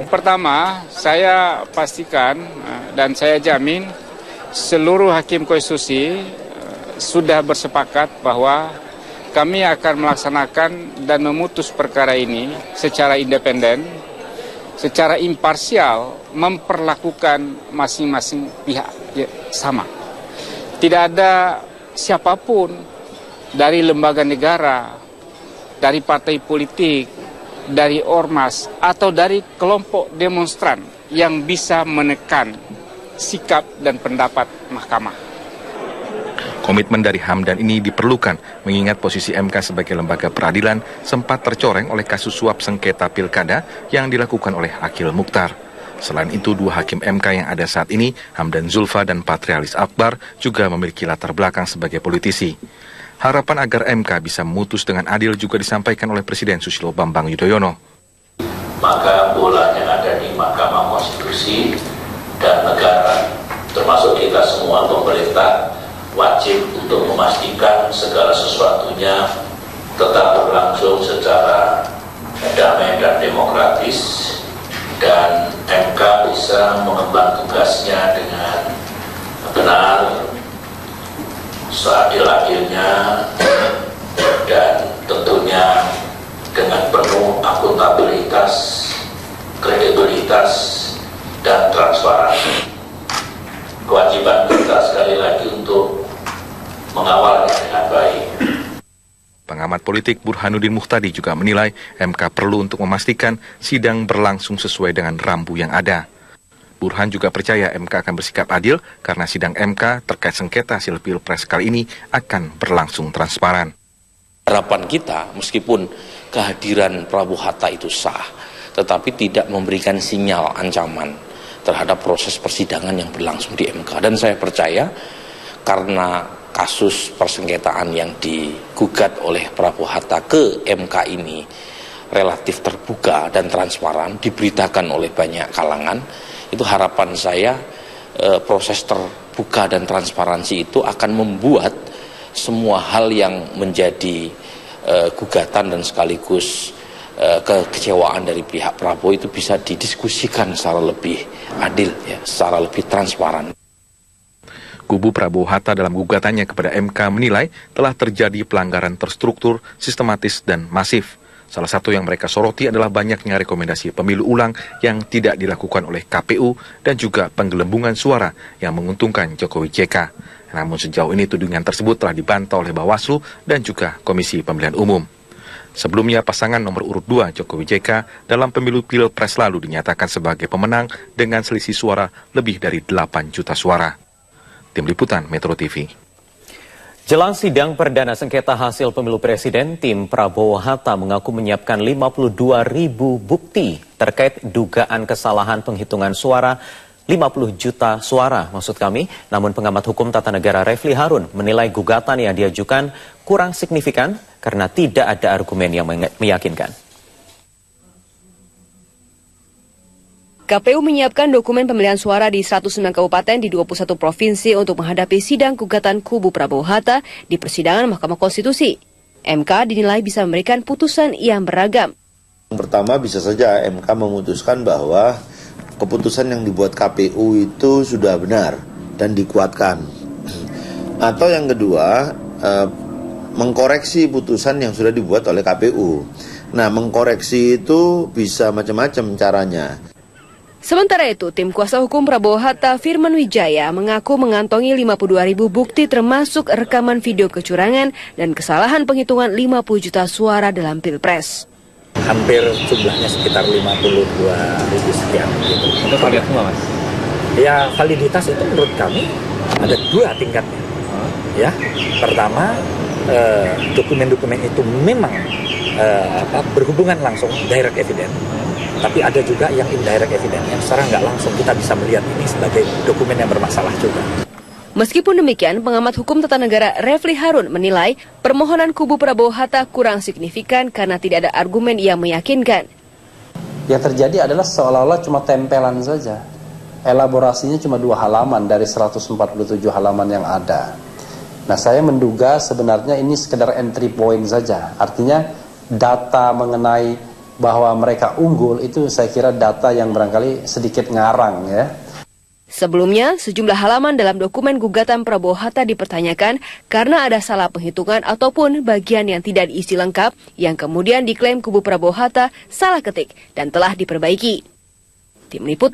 Pertama, saya pastikan dan saya jamin seluruh hakim konstitusi sudah bersepakat bahwa kami akan melaksanakan dan memutus perkara ini secara independen, secara imparsial, memperlakukan masing-masing pihak sama. Tidak ada siapapun dari lembaga negara, dari partai politik, dari ormas, atau dari kelompok demonstran yang bisa menekan sikap dan pendapat mahkamah. Komitmen dari Hamdan ini diperlukan mengingat posisi MK sebagai lembaga peradilan sempat tercoreng oleh kasus suap sengketa pilkada yang dilakukan oleh Akil Mukhtar. Selain itu, dua hakim MK yang ada saat ini, Hamdan Zulfa dan Patrialis Akbar, juga memiliki latar belakang sebagai politisi. Harapan agar MK bisa memutus dengan adil juga disampaikan oleh Presiden Susilo Bambang Yudhoyono. Maka bolanya ada di Mahkamah Konstitusi dan negara, termasuk kita semua pemerintah, wajib untuk memastikan segala sesuatunya tetap berlangsung secara damai dan demokratis, dan MK bisa mengemban tugasnya dengan benar, seadil-adilnya, dan tentunya dengan penuh akuntabilitas, kredibilitas, dan transparansi. Kewajiban kita sekali lagi untuk mengawalnya dengan baik. Pengamat politik Burhanuddin Muhtadi juga menilai MK perlu untuk memastikan sidang berlangsung sesuai dengan rambu yang ada. Burhan juga percaya MK akan bersikap adil karena sidang MK terkait sengketa hasil Pilpres kali ini akan berlangsung transparan. Harapan kita, meskipun kehadiran Prabowo Hatta itu sah, tetapi tidak memberikan sinyal ancaman terhadap proses persidangan yang berlangsung di MK. Dan saya percaya karena kasus persengketaan yang digugat oleh Prabowo Hatta ke MK ini relatif terbuka dan transparan, diberitakan oleh banyak kalangan, itu harapan saya proses terbuka dan transparansi itu akan membuat semua hal yang menjadi gugatan dan sekaligus kekecewaan dari pihak Prabowo itu bisa didiskusikan secara lebih adil, ya, secara lebih transparan. Kubu Prabowo Hatta dalam gugatannya kepada MK menilai telah terjadi pelanggaran terstruktur, sistematis, dan masif. Salah satu yang mereka soroti adalah banyaknya rekomendasi pemilu ulang yang tidak dilakukan oleh KPU dan juga penggelembungan suara yang menguntungkan Jokowi JK. Namun sejauh ini tudingan tersebut telah dibantah oleh Bawaslu dan juga Komisi Pemilihan Umum. Sebelumnya pasangan nomor urut 2 Jokowi JK dalam pemilu Pilpres lalu dinyatakan sebagai pemenang dengan selisih suara lebih dari 8 juta suara. Tim Liputan Metro TV. Jelang sidang perdana sengketa hasil pemilu presiden, tim Prabowo Hatta mengaku menyiapkan 52.000 bukti terkait dugaan kesalahan penghitungan suara 50 juta suara maksud kami. Namun pengamat hukum tata negara Refli Harun menilai gugatan yang diajukan kurang signifikan karena tidak ada argumen yang meyakinkan. KPU menyiapkan dokumen pemilihan suara di 109 kabupaten di 21 provinsi untuk menghadapi sidang gugatan kubu Prabowo Hatta di persidangan Mahkamah Konstitusi. MK dinilai bisa memberikan putusan yang beragam. Pertama, bisa saja MK memutuskan bahwa keputusan yang dibuat KPU itu sudah benar dan dikuatkan. Atau yang kedua, mengkoreksi putusan yang sudah dibuat oleh KPU. Nah, mengkoreksi itu bisa macam-macam caranya. Sementara itu, tim kuasa hukum Prabowo Hatta Firman Wijaya mengaku mengantongi 52.000 bukti termasuk rekaman video kecurangan dan kesalahan penghitungan 50 juta suara dalam Pilpres. Hampir jumlahnya sekitar 52.000 sekian. Gitu. Itu valid semua, Mas? Ya, validitas itu menurut kami ada dua tingkatnya. Ya, pertama, dokumen-dokumen itu memang berhubungan langsung direct evidence. Tapi ada juga yang indirect evidence, yang secara nggak langsung kita bisa melihat ini sebagai dokumen yang bermasalah juga. Meskipun demikian, pengamat hukum tata negara Refli Harun menilai permohonan kubu Prabowo Hatta kurang signifikan karena tidak ada argumen yang meyakinkan. Yang terjadi adalah seolah-olah cuma tempelan saja. Elaborasinya cuma 2 halaman dari 147 halaman yang ada. Nah, saya menduga sebenarnya ini sekedar entry point saja. Artinya data mengenai bahwa mereka unggul itu saya kira data yang barangkali sedikit ngarang ya. Sebelumnya, sejumlah halaman dalam dokumen gugatan Prabowo Hatta dipertanyakan karena ada salah penghitungan ataupun bagian yang tidak diisi lengkap yang kemudian diklaim kubu Prabowo Hatta salah ketik dan telah diperbaiki. Tim Liputan